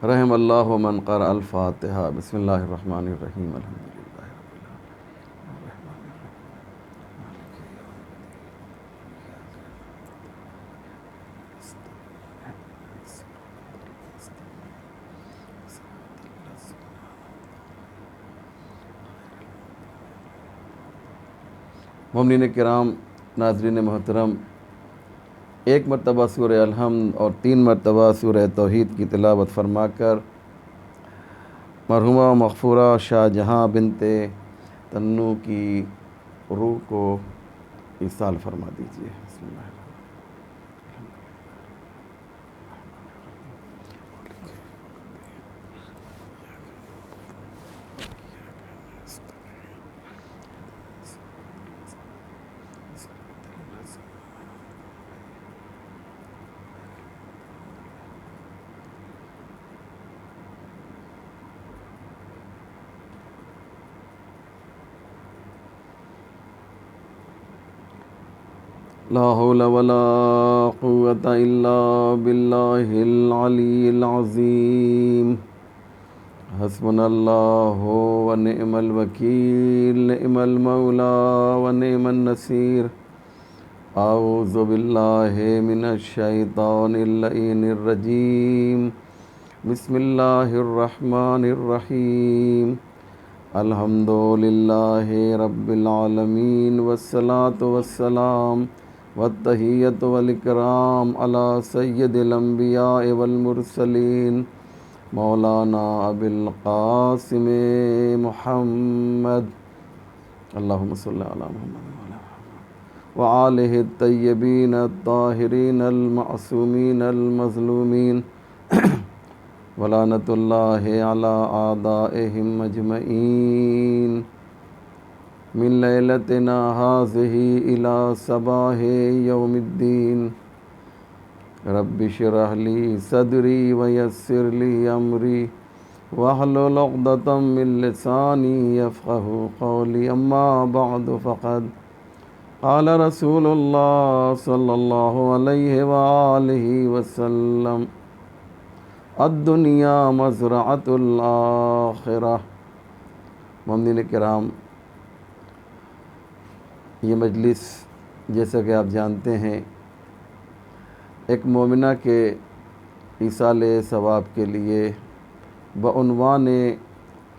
رحم اللہ من قرأ الفاتحہ۔ بسم اللہ الرحمن الرحیم، الحمدللہ رب العالمین۔ مومنین کرام، ناظرین محترم، ایک مرتبہ سورہ الحمد اور 3 مرتبہ سورہ توحید کی تلاوت فرما کر مرحومہ مغفورہ شاہ جہاں بنت تنو کی روح کو ایصال فرما دیجیے۔ بسم اللہ الرحمن لا حول ولا قوة الا باللہ العلی العظیم۔ حسبنا اللہ ونعم الوکیل، نعم المولا ونعم النصیر۔ اعوذ باللہ من الشیطان اللعین الرجیم، بسم اللہ الرحمن الرحیم۔ الحمد للہ رب العالمین، والصلاة والسلام والتحیۃ والاکرام علی سید الانبیاء والمرسلین، مولانا ابی القاسم محمد، اللہم صلی علی محمد وآلہ الطیبین الطاہرین المعصومین المظلومین، ولعنۃ اللہ علی اعدائہم اجمعین، من لیلتنا ہذہ الی صباح یوم الدین۔ رب اشرح لی صدری ویسر لی امری واحلل عقدۃ من لسانی یفقہوا قولی، اما بعد فقد قال رسول اللہ صلی اللہ علیہ وآلہ وسلم، الدنیا مزرعۃ الآخرہ۔ مومنین کرام، یہ مجلس جیسا کہ آپ جانتے ہیں ایک مومنہ کے ایصال ثواب کے لیے بعنوان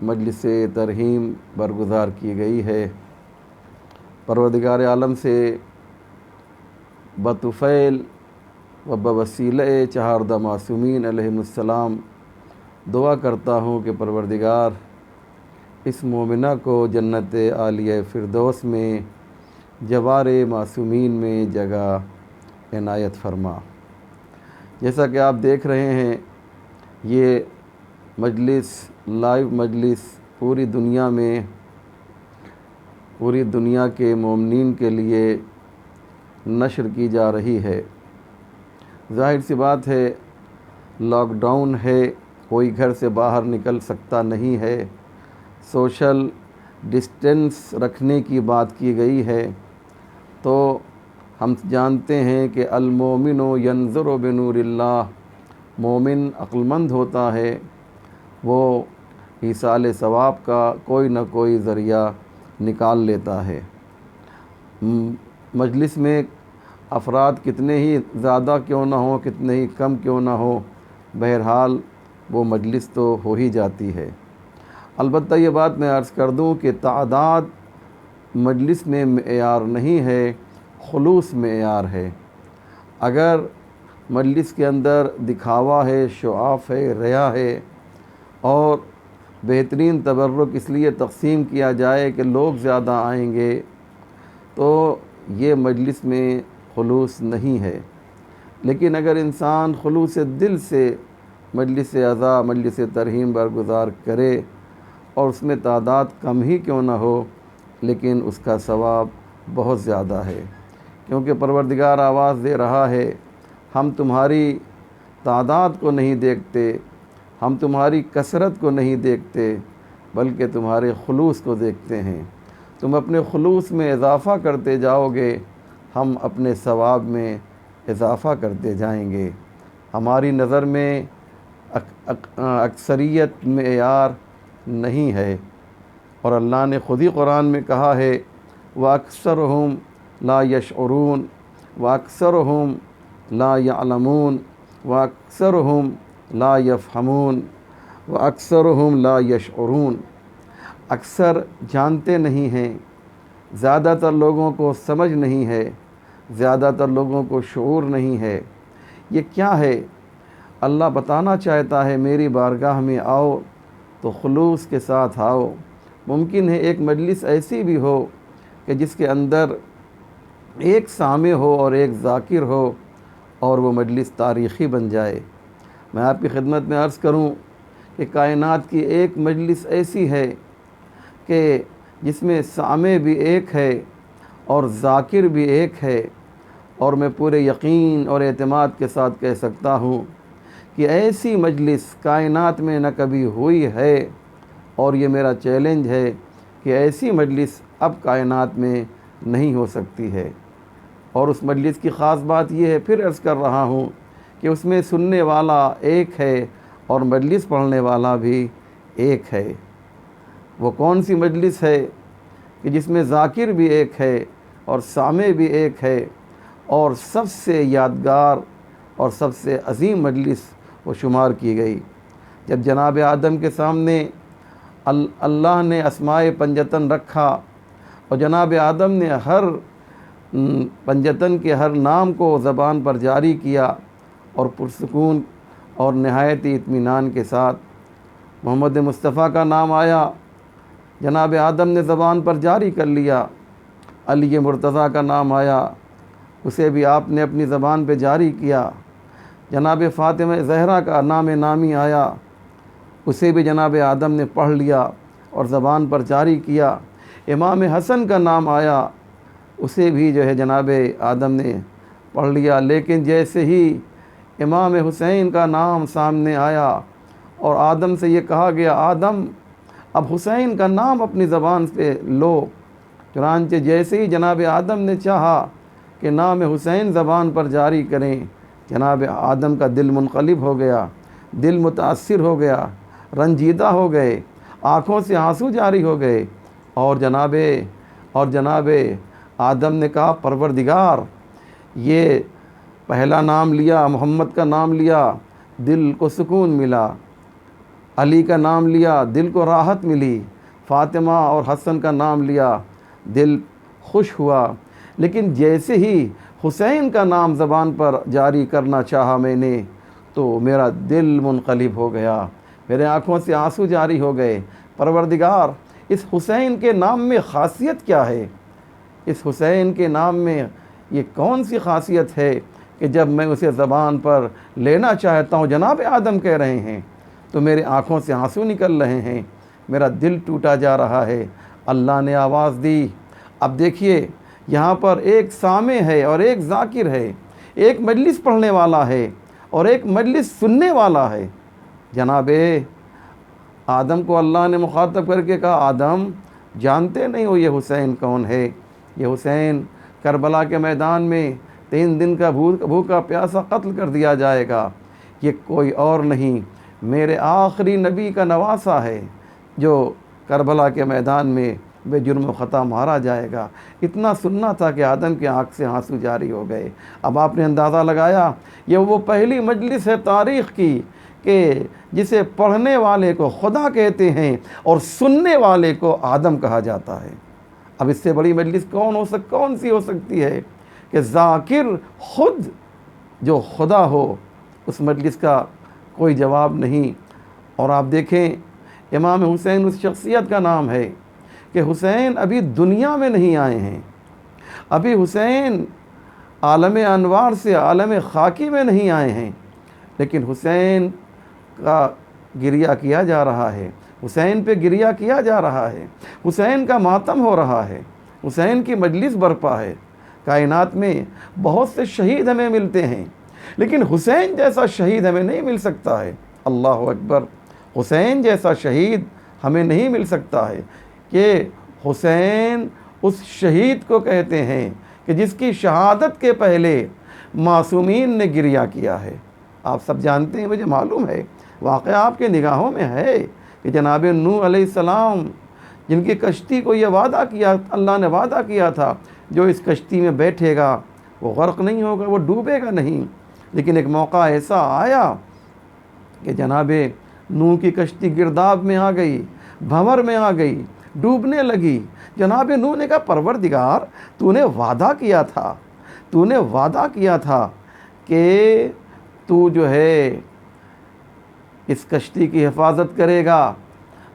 مجلس ترحیم برگزار کی گئی ہے۔ پروردگار عالم سے بطفیل و بوسیلہ چہاردہ معصومین علیہم السلام دعا کرتا ہوں کہ پروردگار اس مومنہ کو جنت عالیہ فردوس میں جوار معصومین میں جگہ عنایت فرما۔ جیسا کہ آپ دیکھ رہے ہیں، یہ مجلس لائیو مجلس پوری دنیا کے مومنین کے لیے نشر کی جا رہی ہے۔ ظاہر سی بات ہے، لاک ڈاؤن ہے، کوئی گھر سے باہر نکل سکتا نہیں ہے، سوشل ڈسٹینس رکھنے کی بات کی گئی ہے، تو ہم جانتے ہیں کہ المومن ینظر بنور اللہ، مومن عقلمند ہوتا ہے، وہ ایصال ثواب کا کوئی نہ کوئی ذریعہ نکال لیتا ہے۔ مجلس میں افراد کتنے ہی زیادہ کیوں نہ ہوں، کتنے ہی کم کیوں نہ ہو، بہرحال وہ مجلس تو ہو ہی جاتی ہے۔ البتہ یہ بات میں عرض کر دوں کہ تعداد مجلس میں معیار نہیں ہے، خلوص معیار ہے۔ اگر مجلس کے اندر دکھاوا ہے، شعاف ہے، ریا ہے، اور بہترین تبرک اس لیے تقسیم کیا جائے کہ لوگ زیادہ آئیں گے، تو یہ مجلس میں خلوص نہیں ہے۔ لیکن اگر انسان خلوص دل سے مجلس عزا، مجلس ترحیم برگزار کرے، اور اس میں تعداد کم ہی کیوں نہ ہو، لیکن اس کا ثواب بہت زیادہ ہے، کیونکہ پروردگار آواز دے رہا ہے، ہم تمہاری تعداد کو نہیں دیکھتے، ہم تمہاری کثرت کو نہیں دیکھتے، بلکہ تمہارے خلوص کو دیکھتے ہیں۔ تم اپنے خلوص میں اضافہ کرتے جاؤ گے، ہم اپنے ثواب میں اضافہ کرتے جائیں گے۔ ہماری نظر میں اکثریت معیار نہیں ہے، اور اللہ نے خود ہی قرآن میں کہا ہے وَأَكْثَرُهُمْ لَا يَشْعُرُونَ وَأَكْثَرُهُمْ لَا يَعْلَمُونَ وَأَكْثَرُهُمْ لَا يَفْهَمُونَ وَأَكْثَرُهُمْ لَا يَشْعُرُونَ۔ اکثر جانتے نہیں ہیں، زیادہ تر لوگوں کو سمجھ نہیں ہے، زیادہ تر لوگوں کو شعور نہیں ہے۔ یہ کیا ہے؟ اللہ بتانا چاہتا ہے میری بارگاہ میں آؤ تو خلوص کے ساتھ آؤ۔ ممکن ہے ایک مجلس ایسی بھی ہو کہ جس کے اندر ایک سامع ہو اور ایک ذاکر ہو، اور وہ مجلس تاریخی بن جائے۔ میں آپ کی خدمت میں عرض کروں کہ کائنات کی ایک مجلس ایسی ہے کہ جس میں سامع بھی ایک ہے اور ذاکر بھی ایک ہے، اور میں پورے یقین اور اعتماد کے ساتھ کہہ سکتا ہوں کہ ایسی مجلس کائنات میں نہ کبھی ہوئی ہے، اور یہ میرا چیلنج ہے کہ ایسی مجلس اب کائنات میں نہیں ہو سکتی ہے۔ اور اس مجلس کی خاص بات یہ ہے، پھر عرض کر رہا ہوں، کہ اس میں سننے والا ایک ہے اور مجلس پڑھنے والا بھی ایک ہے۔ وہ کون سی مجلس ہے کہ جس میں ذاکر بھی ایک ہے اور سامع بھی ایک ہے، اور سب سے یادگار اور سب سے عظیم مجلس وہ شمار کی گئی۔ جب جناب آدم کے سامنے اللہ نے اسماء پنجتن رکھا، اور جناب آدم نے ہر پنجتن کے ہر نام کو زبان پر جاری کیا، اور پرسکون اور نہایت اطمینان کے ساتھ محمد مصطفیٰ کا نام آیا، جناب آدم نے زبان پر جاری کر لیا۔ علی مرتضیٰ کا نام آیا، اسے بھی آپ نے اپنی زبان پہ جاری کیا۔ جناب فاطمہ زہرا کا نام نامی آیا، اسے بھی جناب آدم نے پڑھ لیا اور زبان پر جاری کیا۔ امام حسن کا نام آیا، اسے بھی جناب آدم نے پڑھ لیا۔ لیکن جیسے ہی امام حسین کا نام سامنے آیا اور آدم سے یہ کہا گیا آدم اب حسین کا نام اپنی زبان پہ لو، چنانچہ جیسے ہی جناب آدم نے چاہا کہ نام حسین زبان پر جاری کریں، جناب آدم کا دل منقلب ہو گیا، دل متاثر ہو گیا، رنجیدہ ہو گئے، آنکھوں سے آنسو جاری ہو گئے، اور جناب آدم نے کہا پروردگار، یہ پہلا نام لیا، محمد کا نام لیا، دل کو سکون ملا، علی کا نام لیا، دل کو راحت ملی، فاطمہ اور حسن کا نام لیا، دل خوش ہوا۔ لیکن جیسے ہی حسین کا نام زبان پر جاری کرنا چاہا میں نے، تو میرا دل منقلب ہو گیا، میرے آنکھوں سے آنسو جاری ہو گئے۔ پروردگار، اس حسین کے نام میں خاصیت کیا ہے؟ اس حسین کے نام میں یہ کون سی خاصیت ہے کہ جب میں اسے زبان پر لینا چاہتا ہوں، جناب آدم کہہ رہے ہیں، تو میرے آنکھوں سے آنسو نکل رہے ہیں، میرا دل ٹوٹا جا رہا ہے۔ اللہ نے آواز دی۔ اب دیکھیے، یہاں پر ایک سامع ہے اور ایک ذاکر ہے، ایک مجلس پڑھنے والا ہے اور ایک مجلس سننے والا ہے۔ جناب آدم کو اللہ نے مخاطب کر کے کہا آدم، جانتے نہیں ہو یہ حسین کون ہے؟ یہ حسین کربلا کے میدان میں 3 دن کا بھوکا پیاسا قتل کر دیا جائے گا۔ یہ کوئی اور نہیں، میرے آخری نبی کا نواسہ ہے جو کربلا کے میدان میں بے جرم و خطا مارا جائے گا۔ اتنا سننا تھا کہ آدم کے آنکھ سے آنسو جاری ہو گئے۔ اب آپ نے اندازہ لگایا، یہ وہ پہلی مجلس ہے تاریخ کی کہ جسے پڑھنے والے کو خدا کہتے ہیں اور سننے والے کو آدم کہا جاتا ہے۔ اب اس سے بڑی مجلس کون سی ہو سکتی ہے کہ ذاکر خود جو خدا ہو؟ اس مجلس کا کوئی جواب نہیں۔ اور آپ دیکھیں، امام حسین اس شخصیت کا نام ہے کہ حسین ابھی دنیا میں نہیں آئے ہیں، ابھی حسین عالم انوار سے عالم خاکی میں نہیں آئے ہیں، لیکن حسین کا گریہ کیا جا رہا ہے، حسین پہ گریہ کیا جا رہا ہے، حسین کا ماتم ہو رہا ہے، حسین کی مجلس برپا ہے۔ کائنات میں بہت سے شہید ہمیں ملتے ہیں، لیکن حسین جیسا شہید ہمیں نہیں مل سکتا ہے۔ اللہ اکبر! حسین جیسا شہید ہمیں نہیں مل سکتا ہے کہ حسین اس شہید کو کہتے ہیں کہ جس کی شہادت کے پہلے معصومین نے گریہ کیا ہے۔ آپ سب جانتے ہیں، مجھے معلوم ہے، واقعہ آپ کے نگاہوں میں ہے کہ جناب نوح علیہ السلام جن کی کشتی کو یہ وعدہ کیا، اللہ نے وعدہ کیا تھا جو اس کشتی میں بیٹھے گا وہ غرق نہیں ہوگا، وہ ڈوبے گا نہیں، لیکن ایک موقع ایسا آیا کہ جناب نوح کی کشتی گرداب میں آ گئی، بھنور میں آ گئی، ڈوبنے لگی۔ جناب نوح نے کہا پروردگار تو نے وعدہ کیا تھا، تو نے وعدہ کیا تھا کہ تو جو ہے اس کشتی کی حفاظت کرے گا،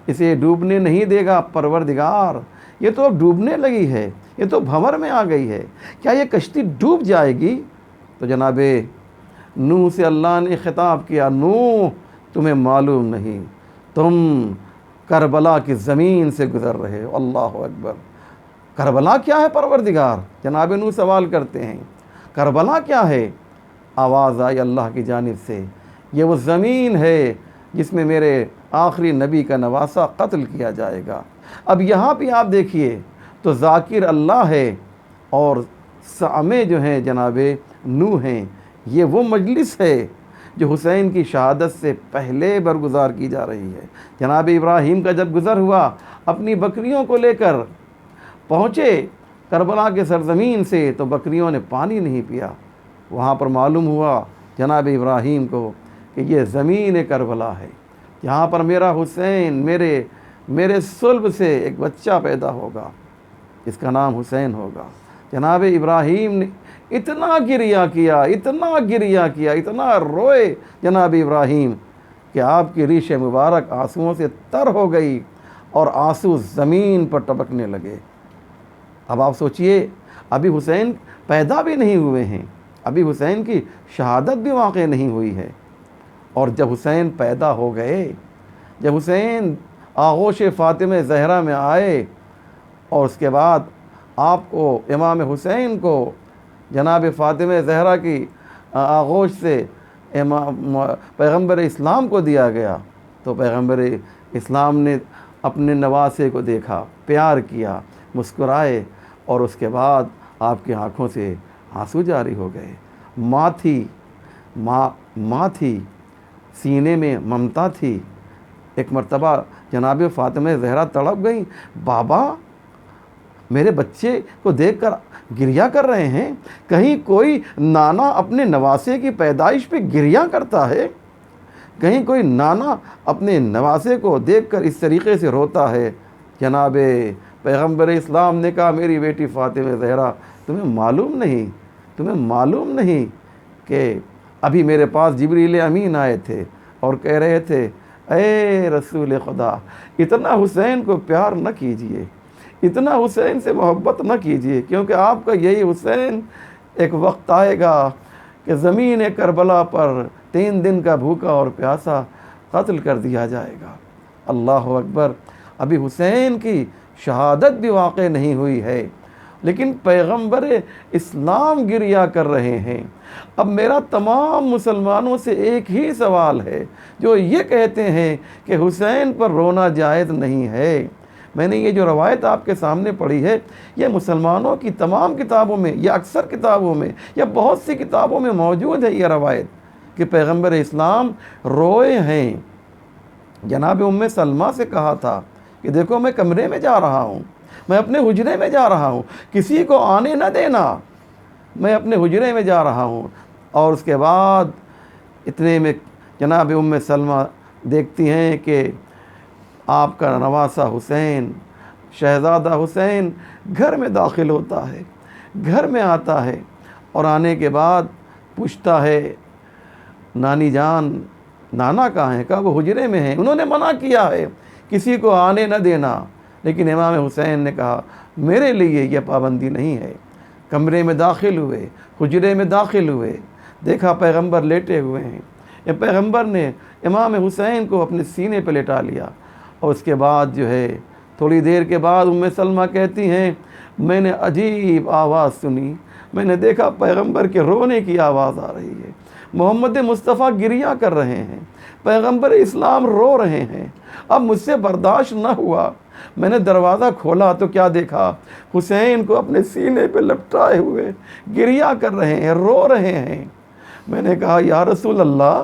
اسے ڈوبنے نہیں دے گا۔ پروردگار یہ تو اب ڈوبنے لگی ہے، یہ تو بھنور میں آ گئی ہے، کیا یہ کشتی ڈوب جائے گی؟ تو جناب نوح سے اللہ نے خطاب کیا، نوح تمہیں معلوم نہیں، تم کربلا کی زمین سے گزر رہے ہو۔ اللہ اکبر! کربلا کیا ہے پروردگار؟ جناب نوح سوال کرتے ہیں کربلا کیا ہے؟ آواز آئی اللہ کی جانب سے، یہ وہ زمین ہے جس میں میرے آخری نبی کا نواسہ قتل کیا جائے گا۔ اب یہاں بھی آپ دیکھیے تو ذاکر اللہ ہے اور سامع جو ہیں جناب نوح ہیں، یہ وہ مجلس ہے جو حسین کی شہادت سے پہلے برگزار کی جا رہی ہے۔ جناب ابراہیم کا جب گزر ہوا، اپنی بکریوں کو لے کر پہنچے کربلا کے سرزمین سے تو بکریوں نے پانی نہیں پیا۔ وہاں پر معلوم ہوا جناب ابراہیم کو کہ یہ زمین کربلا ہے، یہاں پر میرا حسین میرے صلب سے ایک بچہ پیدا ہوگا، اس کا نام حسین ہوگا۔ جناب ابراہیم نے اتنا گریہ کیا، اتنا روئے جناب ابراہیم کہ آپ کی ریش مبارک آنسوؤں سے تر ہو گئی اور آنسو زمین پر ٹپکنے لگے۔ اب آپ سوچئے ابھی حسین پیدا بھی نہیں ہوئے ہیں، ابھی حسین کی شہادت بھی واقع نہیں ہوئی ہے، اور جب حسین پیدا ہو گئے، جب حسین آغوش فاطمہ زہرا میں آئے اور اس کے بعد آپ کو امام حسین کو جناب فاطمہ زہرا کی آغوش سے پیغمبر اسلام کو دیا گیا تو پیغمبر اسلام نے اپنے نواسے کو دیکھا، پیار کیا، مسکرائے، اور اس کے بعد آپ کی آنکھوں سے آنسو جاری ہو گئے۔ ماں تھی، سینے میں ممتا تھی۔ ایک مرتبہ جناب فاطمہ زہرا تڑپ گئیں، بابا میرے بچے کو دیکھ کر گریہ کر رہے ہیں، کہیں کوئی نانا اپنے نواسے کی پیدائش پہ گریہ کرتا ہے؟ کہیں کوئی نانا اپنے نواسے کو دیکھ کر اس طریقے سے روتا ہے؟ جناب پیغمبر اسلام نے کہا میری بیٹی فاطمہ زہرا تمہیں معلوم نہیں کہ ابھی میرے پاس جبریل امین آئے تھے اور کہہ رہے تھے اے رسول خدا اتنا حسین کو پیار نہ کیجئے، اتنا حسین سے محبت نہ کیجئے، کیونکہ آپ کا یہی حسین ایک وقت آئے گا کہ زمین کربلا پر 3 دن کا بھوکا اور پیاسا قتل کر دیا جائے گا۔ اللہ اکبر! ابھی حسین کی شہادت بھی واقع نہیں ہوئی ہے، لیکن پیغمبر اسلام گریہ کر رہے ہیں۔ اب میرا تمام مسلمانوں سے ایک ہی سوال ہے جو یہ کہتے ہیں کہ حسین پر رونا جائز نہیں ہے۔ میں نے یہ جو روایت آپ کے سامنے پڑھی ہے، یہ مسلمانوں کی تمام کتابوں میں یا اکثر کتابوں میں یا بہت سی کتابوں میں موجود ہے یہ روایت کہ پیغمبر اسلام روئے ہیں۔ جناب سلمہ سے کہا تھا کہ دیکھو میں کمرے میں جا رہا ہوں، میں اپنے حجرے میں جا رہا ہوں، کسی کو آنے نہ دینا، میں اپنے حجرے میں جا رہا ہوں۔ اور اس کے بعد اتنے میں جناب سلمہ دیکھتی ہیں کہ آپ کا نواسہ حسین، شہزادہ حسین گھر میں داخل ہوتا ہے، گھر میں آتا ہے، اور آنے کے بعد پوچھتا ہے نانی جان نانا کہاں ہیں؟ کہا وہ حجرے میں ہیں، انہوں نے منع کیا ہے کسی کو آنے نہ دینا، لیکن امام حسین نے کہا میرے لیے یہ پابندی نہیں ہے۔ کمرے میں داخل ہوئے، حجرے میں داخل ہوئے، دیکھا پیغمبر لیٹے ہوئے ہیں، یہ پیغمبر نے امام حسین کو اپنے سینے پہ لٹا لیا، اور اس کے بعد جو ہے تھوڑی دیر کے بعد سلمہ کہتی ہیں میں نے عجیب آواز سنی، میں نے دیکھا پیغمبر کے رونے کی آواز آ رہی ہے، محمد مصطفیٰ گریہ کر رہے ہیں، پیغمبر اسلام رو رہے ہیں۔ اب مجھ سے برداشت نہ ہوا، میں نے دروازہ کھولا تو کیا دیکھا؟ حسین کو اپنے سینے پہ لپٹائے ہوئے گریہ کر رہے ہیں، رو رہے ہیں۔ میں نے کہا یا رسول اللہ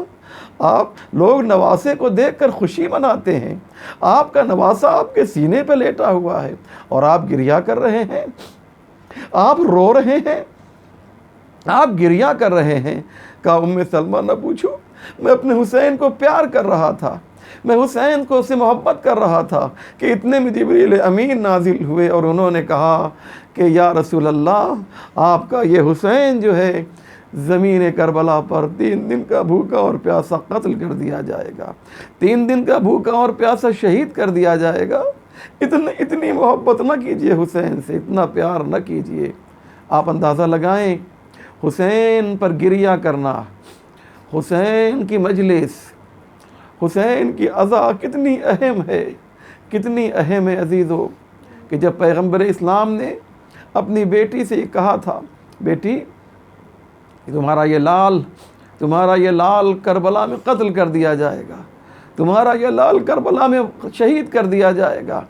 آپ لوگ نواسے کو دیکھ کر خوشی مناتے ہیں، آپ کا نواسا آپ کے سینے پہ لیٹا ہوا ہے اور آپ گریہ کر رہے ہیں، آپ رو رہے ہیں، آپ گریہ کر رہے ہیں۔ کہا ام سلمہ نہ پوچھو، میں اپنے حسین کو پیار کر رہا تھا، میں حسین کو سے محبت کر رہا تھا کہ اتنے میں جبریل امین نازل ہوئے اور انہوں نے کہا کہ یا رسول اللہ، آپ کا یہ حسین جو ہے زمین کربلا پر 3 دن کا بھوکا اور پیاسا قتل کر دیا جائے گا، 3 دن کا بھوکا اور پیاسا شہید کر دیا جائے گا۔ اتنی محبت نہ کیجئے حسین سے، اتنا پیار نہ کیجئے۔ آپ اندازہ لگائیں حسین پر گریہ کرنا، حسین کی مجلس، حسین کی عزا کتنی اہم ہے، کتنی اہم ہے عزیزو، کہ جب پیغمبر اسلام نے اپنی بیٹی سے یہ کہا تھا، بیٹی تمہارا یہ لال کربلا میں قتل کر دیا جائے گا، تمہارا یہ لال کربلا میں شہید کر دیا جائے گا،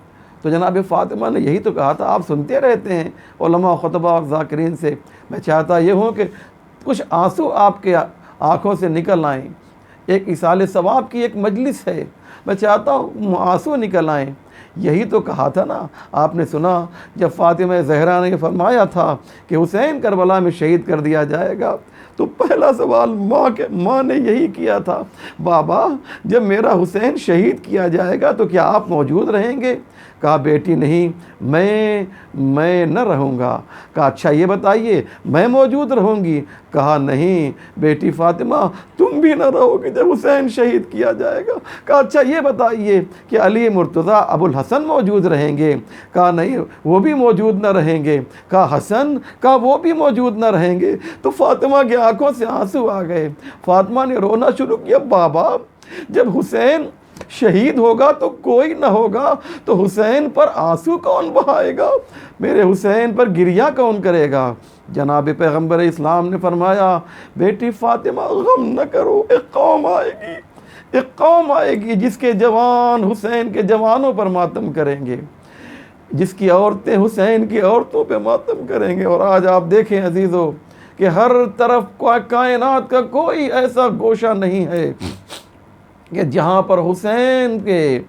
تو جناب فاطمہ نے یہی تو کہا تھا۔ آپ سنتے رہتے ہیں علماء، خطبہ اور ذاکرین سے، میں چاہتا یہ ہوں کہ کچھ آنسو آپ کے آنکھوں سے نکل آئیں۔ ایک ایصال ثواب کی ایک مجلس ہے، میں چاہتا ہوں آنسو نکل آئیں۔ یہی تو کہا تھا نا، آپ نے سنا جب فاطمہ زہرا نے فرمایا تھا کہ حسین کربلا میں شہید کر دیا جائے گا، تو پہلا سوال ماں نے یہی کیا تھا، بابا جب میرا حسین شہید کیا جائے گا تو کیا آپ موجود رہیں گے؟ کہا بیٹی نہیں، میں نہ رہوں گا۔ کہا اچھا یہ بتائیے میں موجود رہوں گی؟ کہا نہیں بیٹی فاطمہ تم بھی نہ رہو گے جب حسین شہید کیا جائے گا۔ کہا اچھا یہ بتائیے کہ علی مرتضیٰ ابو الحسن موجود رہیں گے؟ کہا نہیں وہ بھی موجود نہ رہیں گے۔ کہا حسن؟ کہا وہ بھی موجود نہ رہیں گے۔ تو فاطمہ کی آنکھوں سے آنسو آ گئے، فاطمہ نے رونا شروع کیا، بابا جب حسین شہید ہوگا تو کوئی نہ ہوگا تو حسین پر آنسو کون بہائے گا، میرے حسین پر گریہ کون کرے گا؟ جناب پیغمبر اسلام نے فرمایا بیٹی فاطمہ غم نہ کرو، ایک قوم آئے گی جس کے جوان حسین کے جوانوں پر ماتم کریں گے، جس کی عورتیں حسین کی عورتوں پہ ماتم کریں گے۔ اور آج آپ دیکھیں عزیزو کہ ہر طرف کائنات کا کوئی ایسا گوشہ نہیں ہے کہ جہاں پر حسین کے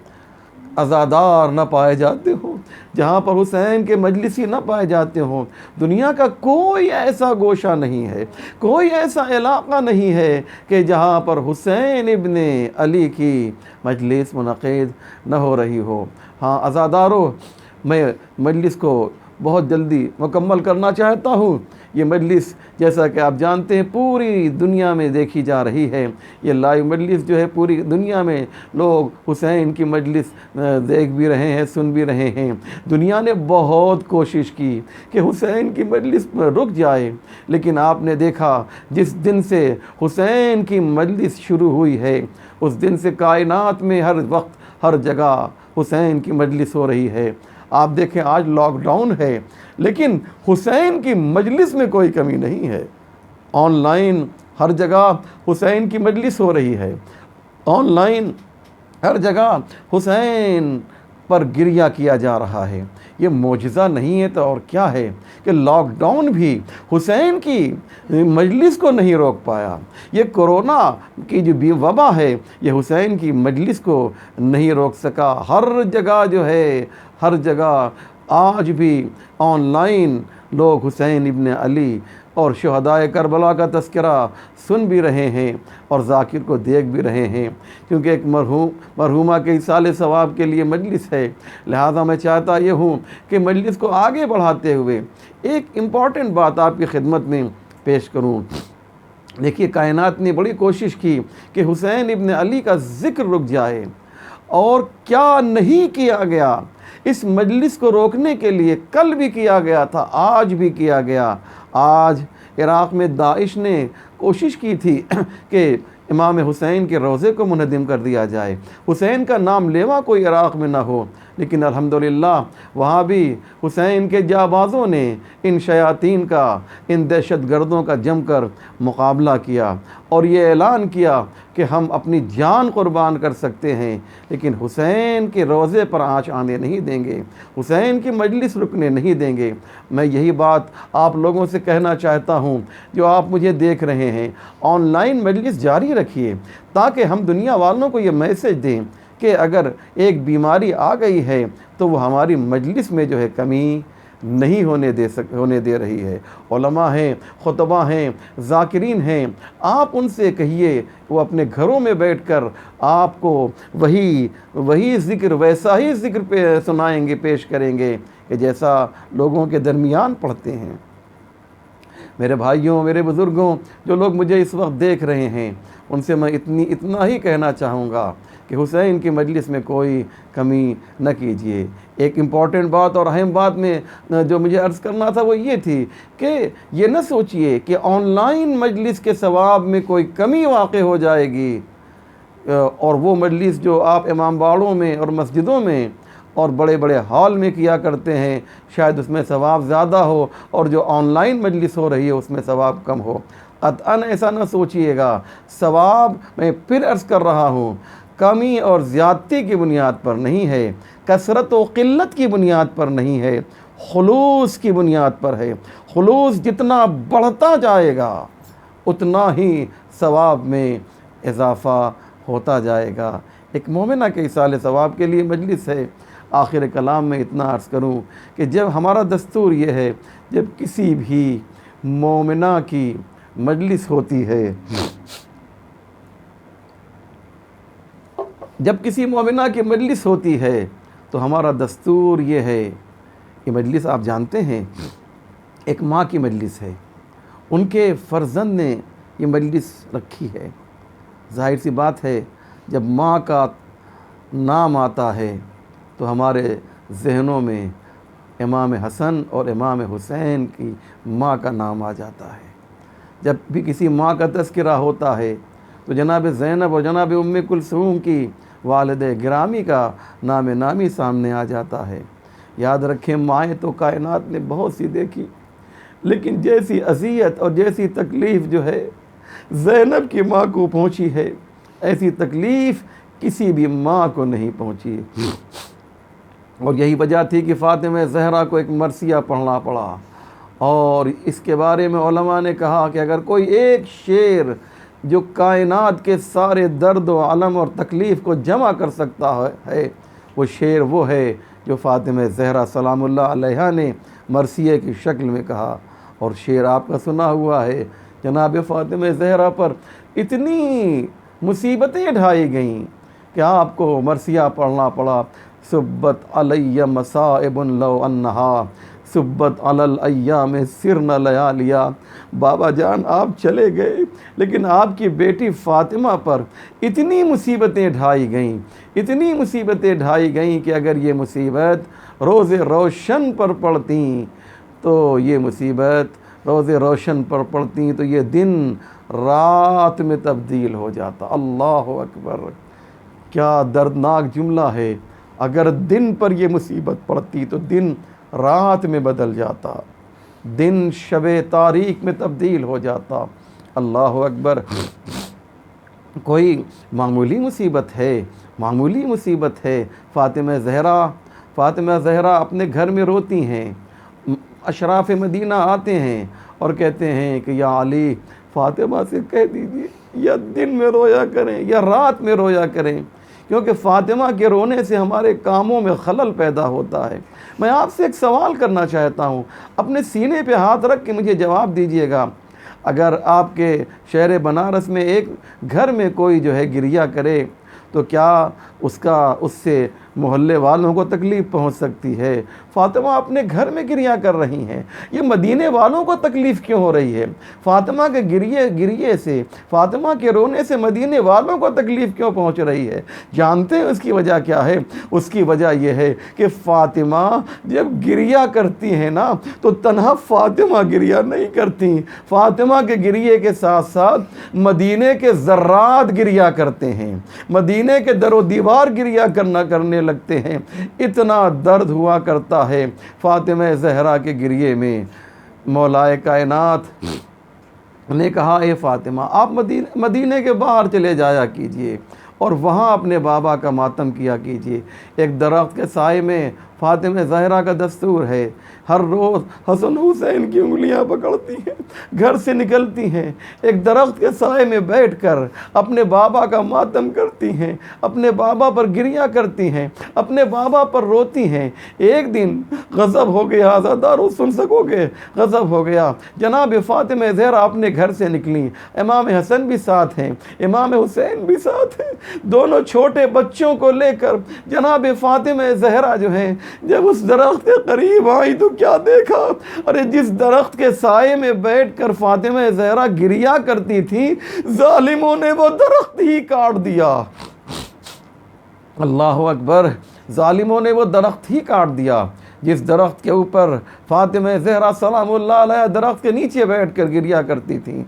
عزادار نہ پائے جاتے ہوں، جہاں پر حسین کے مجلسی نہ پائے جاتے ہوں۔ دنیا کا کوئی ایسا گوشہ نہیں ہے، کوئی ایسا علاقہ نہیں ہے کہ جہاں پر حسین ابن علی کی مجلس منعقد نہ ہو رہی ہو۔ ہاں عزاداروں، میں مجلس کو بہت جلدی مکمل کرنا چاہتا ہوں۔ یہ مجلس جیسا کہ آپ جانتے ہیں پوری دنیا میں دیکھی جا رہی ہے، یہ لائیو مجلس جو ہے پوری دنیا میں لوگ حسین کی مجلس دیکھ بھی رہے ہیں، سن بھی رہے ہیں۔ دنیا نے بہت کوشش کی کہ حسین کی مجلس رک جائے، لیکن آپ نے دیکھا جس دن سے حسین کی مجلس شروع ہوئی ہے اس دن سے کائنات میں ہر وقت ہر جگہ حسین کی مجلس ہو رہی ہے۔ آپ دیکھیں آج لاک ڈاؤن ہے لیکن حسین کی مجلس میں کوئی کمی نہیں ہے۔ آن لائن ہر جگہ حسین کی مجلس ہو رہی ہے، آن لائن ہر جگہ حسین پر گریہ کیا جا رہا ہے۔ یہ معجزہ نہیں ہے تو اور کیا ہے کہ لاک ڈاؤن بھی حسین کی مجلس کو نہیں روک پایا۔ یہ کورونا کی جو وبا ہے یہ حسین کی مجلس کو نہیں روک سکا۔ ہر جگہ جو ہے، ہر جگہ آج بھی آن لائن لوگ حسین ابن علی اور شہدائے کربلا کا تذکرہ سن بھی رہے ہیں اور ذاکر کو دیکھ بھی رہے ہیں، کیونکہ ایک مرحومہ کے ایصال ثواب کے لیے مجلس ہے۔ لہٰذا میں چاہتا یہ ہوں کہ مجلس کو آگے بڑھاتے ہوئے ایک امپورٹنٹ بات آپ کی خدمت میں پیش کروں۔ دیکھیے کائنات نے بڑی کوشش کی کہ حسین ابن علی کا ذکر رک جائے، اور کیا نہیں کیا گیا اس مجلس کو روکنے کے لیے۔ کل بھی کیا گیا تھا، آج بھی کیا گیا۔ آج عراق میں داعش نے کوشش کی تھی کہ امام حسین کے روضے کو منہدم کر دیا جائے، حسین کا نام لیوا کوئی عراق میں نہ ہو، لیکن الحمدللہ وہاں بھی حسین کے جانبازوں نے ان شیاطین کا، ان دہشت گردوں کا جم کر مقابلہ کیا اور یہ اعلان کیا کہ ہم اپنی جان قربان کر سکتے ہیں لیکن حسین کے روضے پر آنچ آنے نہیں دیں گے، حسین کی مجلس رکنے نہیں دیں گے۔ میں یہی بات آپ لوگوں سے کہنا چاہتا ہوں جو آپ مجھے دیکھ رہے ہیں، آن لائن مجلس جاری رکھیے تاکہ ہم دنیا والوں کو یہ میسج دیں کہ اگر ایک بیماری آ گئی ہے تو وہ ہماری مجلس میں جو ہے کمی نہیں ہونے دے رہی ہے۔ علماء ہیں، خطبہ ہیں، ذاکرین ہیں، آپ ان سے کہیے وہ اپنے گھروں میں بیٹھ کر آپ کو وہی ذکر، ویسا ہی ذکر سنائیں گے، پیش کریں گے کہ جیسا لوگوں کے درمیان پڑھتے ہیں۔ میرے بھائیوں، میرے بزرگوں، جو لوگ مجھے اس وقت دیکھ رہے ہیں، ان سے میں اتنا ہی کہنا چاہوں گا کہ حسین کی مجلس میں کوئی کمی نہ کیجیے۔ ایک امپورٹنٹ بات اور اہم بات میں جو مجھے عرض کرنا تھا وہ یہ تھی کہ یہ نہ سوچئے کہ آن لائن مجلس کے ثواب میں کوئی کمی واقع ہو جائے گی، اور وہ مجلس جو آپ امام باڑوں میں اور مسجدوں میں اور بڑے بڑے ہال میں کیا کرتے ہیں شاید اس میں ثواب زیادہ ہو، اور جو آن لائن مجلس ہو رہی ہے اس میں ثواب کم ہو۔ قطعاً ایسا نہ سوچئے گا۔ ثواب، میں پھر عرض کر رہا ہوں، کمی اور زیادتی کی بنیاد پر نہیں ہے، کثرت و قلت کی بنیاد پر نہیں ہے، خلوص کی بنیاد پر ہے۔ خلوص جتنا بڑھتا جائے گا اتنا ہی ثواب میں اضافہ ہوتا جائے گا۔ ایک مومنہ کے ایصال ثواب کے لیے مجلس ہے۔ آخر کلام میں اتنا عرض کروں کہ جب ہمارا دستور یہ ہے، جب کسی بھی مومنہ کی مجلس ہوتی ہے، جب کسی مومنہ کی مجلس ہوتی ہے تو ہمارا دستور یہ ہے، یہ مجلس آپ جانتے ہیں ایک ماں کی مجلس ہے، ان کے فرزند نے یہ مجلس رکھی ہے۔ ظاہر سی بات ہے جب ماں کا نام آتا ہے تو ہمارے ذہنوں میں امام حسن اور امام حسین کی ماں کا نام آ جاتا ہے۔ جب بھی کسی ماں کا تذکرہ ہوتا ہے تو جناب زینب اور جناب ام کلثوم کی والد گرامی کا نام نامی سامنے آ جاتا ہے۔ یاد رکھیں، مائیں تو کائنات نے بہت سی دیکھی، لیکن جیسی اذیت اور جیسی تکلیف جو ہے زینب کی ماں کو پہنچی ہے، ایسی تکلیف کسی بھی ماں کو نہیں پہنچی۔ اور یہی وجہ تھی کہ فاطمہ زہرا کو ایک مرثیہ پڑھنا پڑا، اور اس کے بارے میں علماء نے کہا کہ اگر کوئی ایک شعر جو کائنات کے سارے درد و علم اور تکلیف کو جمع کر سکتا ہے، وہ شعر وہ ہے جو فاطمہ زہرا سلام اللہ علیہا نے مرثیے کی شکل میں کہا۔ اور شعر آپ کا سنا ہوا ہے، جناب فاطمہ زہرا پر اتنی مصیبتیں ڈھائی گئیں کہ آپ کو مرثیہ پڑھنا پڑا۔ سبت علی مصائب لو انہا سبت علی الایام سرن لیالیا۔ بابا جان آپ چلے گئے لیکن آپ کی بیٹی فاطمہ پر اتنی مصیبتیں ڈھائی گئیں، اتنی مصیبتیں ڈھائی گئیں کہ اگر یہ مصیبت روز روشن پر پڑتیں تو یہ مصیبت روز روشن پر پڑتیں تو یہ دن رات میں تبدیل ہو جاتا۔ اللہ اکبر، کیا دردناک جملہ ہے۔ اگر دن پر یہ مصیبت پڑتی تو دن رات میں بدل جاتا، دن شب تاریک میں تبدیل ہو جاتا۔ اللہ اکبر، کوئی معمولی مصیبت ہے، معمولی مصیبت ہے۔ فاطمہ زہرا اپنے گھر میں روتی ہیں، اشراف مدینہ آتے ہیں اور کہتے ہیں کہ یا علی، فاطمہ سے کہہ دیجئے یا دن میں رویا کریں یا رات میں رویا کریں، کیونکہ فاطمہ کے رونے سے ہمارے کاموں میں خلل پیدا ہوتا ہے۔ میں آپ سے ایک سوال کرنا چاہتا ہوں، اپنے سینے پہ ہاتھ رکھ کے مجھے جواب دیجئے گا، اگر آپ کے شہر بنارس میں ایک گھر میں کوئی جو ہے گریہ کرے تو کیا اس سے محلے والوں کو تکلیف پہنچ سکتی ہے؟ فاطمہ اپنے گھر میں گریہ کر رہی ہیں، یہ مدینے والوں کو تکلیف کیوں ہو رہی ہے؟ فاطمہ کے گریے سے، فاطمہ کے رونے سے مدینے والوں کو تکلیف کیوں پہنچ رہی ہے؟ جانتے ہیں اس کی وجہ کیا ہے؟ اس کی وجہ یہ ہے کہ فاطمہ جب گریہ کرتی ہیں نا تو تنہا فاطمہ گریہ نہیں کرتی، فاطمہ کے گریے کے ساتھ ساتھ مدینے کے ذرات گریہ کرتے ہیں، مدینے کے در و دیوار گریہ کرنے لگتے ہیں۔ اتنا درد ہوا کرتا ہے فاطمہ زہرا کے گریے میں۔ مولا کائنات نے کہا اے فاطمہ آپ مدینے کے باہر چلے جایا کیجئے اور وہاں اپنے بابا کا ماتم کیا کیجئے۔ ایک درخت کے سائے میں فاطمہ زہرا کا دستور ہے، ہر روز حسن حسین کی انگلیاں پکڑتی ہیں، گھر سے نکلتی ہیں، ایک درخت کے سائے میں بیٹھ کر اپنے بابا کا ماتم کرتی ہیں، اپنے بابا پر گریہ کرتی ہیں، اپنے بابا پر روتی ہیں۔ ایک دن غضب ہو گیا، عزادارو سن سکو گے، غضب ہو گیا، جناب فاطمہ زہرا اپنے گھر سے نکلیں، امام حسن بھی ساتھ ہیں، امام حسین بھی ساتھ ہیں، دونوں چھوٹے بچوں کو لے کر جناب فاطمہ زہرا جو ہیں جب اس درخت کے قریب آئی تو کیا دیکھا؟ ارے جس درخت کے سائے میں بیٹھ کر فاطمہ زہرا گریہ کرتی تھی، ظالموں نے وہ درخت ہی کاٹ دیا۔ اللہ اکبر، ظالموں نے وہ درخت ہی کاٹ دیا جس درخت کے اوپر فاطمہ زہرا سلام اللہ علیہ درخت کے نیچے بیٹھ کر گریہ کرتی تھیں۔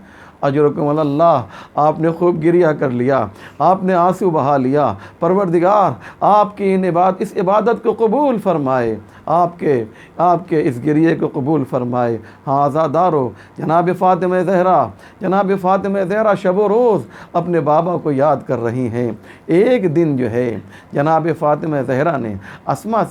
اجرکم اللہ، آپ نے خوب گریہ کر لیا، آپ نے آنسو بہا لیا۔ پروردگار آپ کی اس عبادت کو قبول فرمائے، آپ کے اس گریے کو قبول فرمائے۔ ہاں عزادارو، جناب فاطمہ زہرا شب و روز اپنے بابا کو یاد کر رہی ہیں۔ ایک دن جو ہے جناب فاطمہ زہرا نے اسما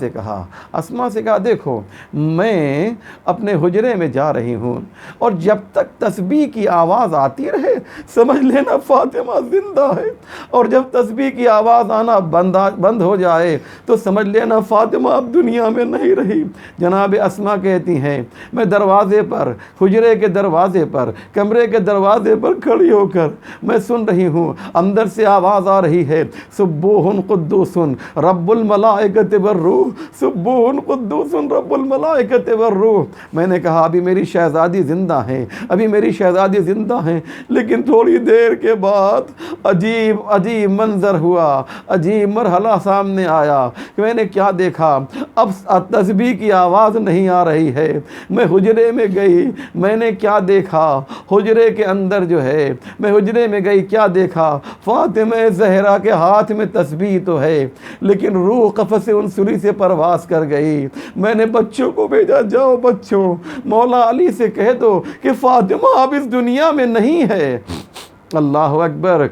سے کہا دیکھو میں اپنے حجرے میں جا رہی ہوں اور جب تک تسبیح کی آواز آتی رہے سمجھ لینا فاطمہ زندہ ہے، اور جب تسبیح کی آواز آنا بند ہو جائے تو سمجھ لینا فاطمہ اب دنیا میں نہیں رہی۔ جناب اسما کہتی ہیں میں دروازے پر، حجرے کے دروازے پر، کمرے کے دروازے پر کھڑی ہو کر میں سن رہی ہوں، اندر سے آواز آ رہی ہے سبوح قدوس رب الملائکۃ والروح، سبوح قدوس رب الملائکۃ والروح۔ میں نے کہا ابھی میری شہزادی زندہ ہیں، لیکن تھوڑی دیر کے بعد عجیب منظر ہوا، عجیب مرحلہ سامنے آیا کہ میں نے کیا دیکھا، اب تسبیح کی آواز نہیں آ رہی ہے۔ میں حجرے میں گئی، میں نے کیا دیکھا، حجرے کے اندر جو ہے میں حجرے میں گئی، کیا دیکھا، فاطمہ زہرا کے ہاتھ میں تسبیح تو ہے لیکن روح قفس انصری سے پرواز کر گئی۔ میں نے بچوں کو بھیجا، جاؤ بچوں مولا علی سے کہہ دو کہ فاطمہ اب اس دنیا میں نہیں ہے۔ اللہ اکبر،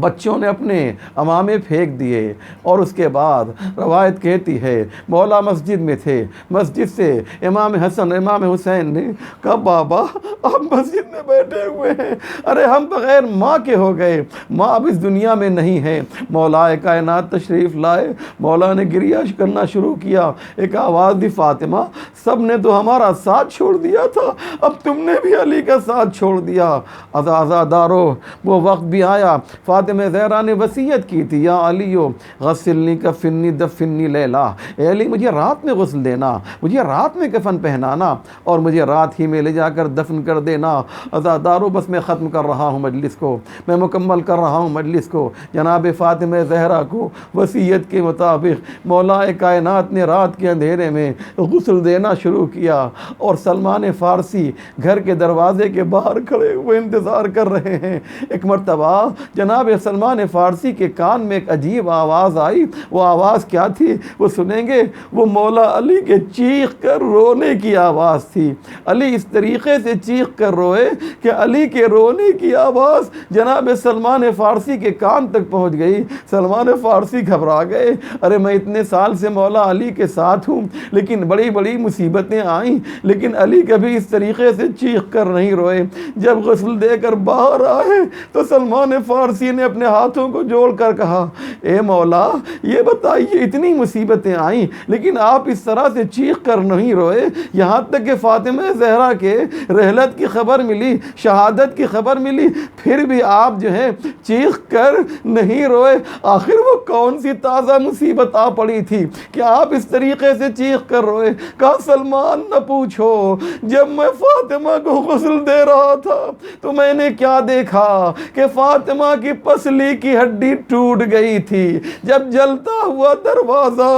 بچوں نے اپنے امامے پھینک دیے اور اس کے بعد روایت کہتی ہے مولا مسجد میں تھے، مسجد سے امام حسن امام حسین نے کہا بابا آپ مسجد میں بیٹھے ہوئے ہیں، ارے ہم بغیر ماں کے ہو گئے، ماں اب اس دنیا میں نہیں ہے۔ مولا کائنات تشریف لائے، مولا نے گریہ کرنا شروع کیا، ایک آواز دی فاطمہ سب نے تو ہمارا ساتھ چھوڑ دیا تھا، اب تم نے بھی علی کا ساتھ چھوڑ دیا۔ عزادارو وہ وقت بھی آیا، فاطمہ زہرا نے وصیت کی تھی یا علیو غسلنی کفنی دفنی لیلا، اے علی مجھے رات میں غسل دینا، مجھے رات میں کفن پہنانا اور مجھے رات ہی میں لے جا کر دفن کر دینا۔ عزادارو بس میں ختم کر رہا ہوں مجلس کو، میں مکمل کر رہا ہوں مجلس کو۔ جناب فاطمہ زہرا کو وصیت کے مطابق مولا کائنات نے رات کے اندھیرے میں غسل دینا شروع کیا اور سلمان فارسی گھر کے دروازے کے باہر کھڑے ہوئے انتظار کر رہے ہیں۔ ایک مرتبہ جناب سلمان فارسی کے کان میں ایک عجیب آواز آئی، وہ آواز کیا تھی وہ سنیں گے، وہ مولا علی کے چیخ کر رونے کی آواز تھی۔ علی اس طریقے سے چیخ کر روئے کہ علی کے رونے کی آواز جناب سلمان فارسی کے کان تک پہنچ گئی۔ سلمان فارسی گھبرا گئے، ارے میں اتنے سال سے مولا علی کے ساتھ ہوں لیکن بڑی بڑی مصیبتیں آئیں لیکن علی کبھی اس طریقے سے چیخ کر نہیں روئے۔ جب غسل دے کر باہر آئے تو سلمان فارسی نے اپنے ہاتھوں کو جوڑ کر کہا اے مولا یہ بتائیے اتنی مصیبتیں آئیں لیکن آپ اس طرح سے چیخ کر نہیں روئے، یہاں تک کہ فاطمہ زہرا کے رحلت کی خبر ملی، شہادت کی خبر ملی، پھر بھی آپ جو ہے چیخ کر نہیں روئے، آخر وہ کون سی تازہ مصیبت آ پڑی تھی کہ آپ اس طریقے سے چیخ کر روئے؟ کہا سلمان نہ پوچھو، جب میں فاطمہ کو غسل دے رہا تھا تو میں نے کیا دیکھا کہ فاطمہ کی پسلی کی ہڈی ٹوٹ گئی تھی، جب جلتا ہوا دروازہ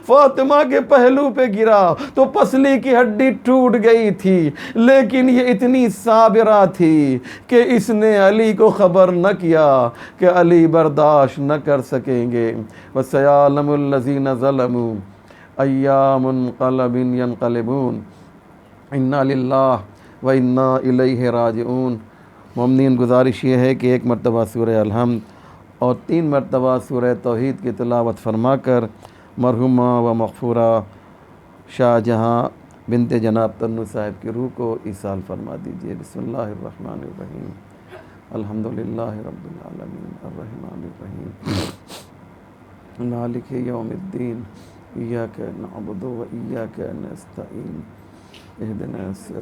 فاطمہ کے پہلو پہ گرا تو پسلی کی ہڈی ٹوٹ گئی تھی، لیکن یہ اتنی صابرہ تھی کہ اس نے علی کو خبر نہ کیا کہ علی برداشت نہ کر سکیں گے۔ وَسَيَعْلَمُ الَّذِينَ ظَلَمُوا أَيَّ مُنْقَلَبٍ يَنْقَلِبُونَ إِنَّا لِلَّهِ وَإِنَّا إِلَيْهِ رَاجِعُونَ۔ مومنین گزارش یہ ہے کہ ایک مرتبہ سورہ الحمد اور 3 مرتبہ سورہ توحید کی تلاوت فرما کر مرحومہ و مغفورہ شاہ جہاں بنت جناب تنو صاحب کی روح کو ایصال فرما دیجیے۔ بسم اللہ الرحمن الرحیم، الحمدللہ رب العالمین، الرحمن الرحیم، مالک یوم الدین، ایاک نعبد و ایاک نستعین، اہدنا الصراط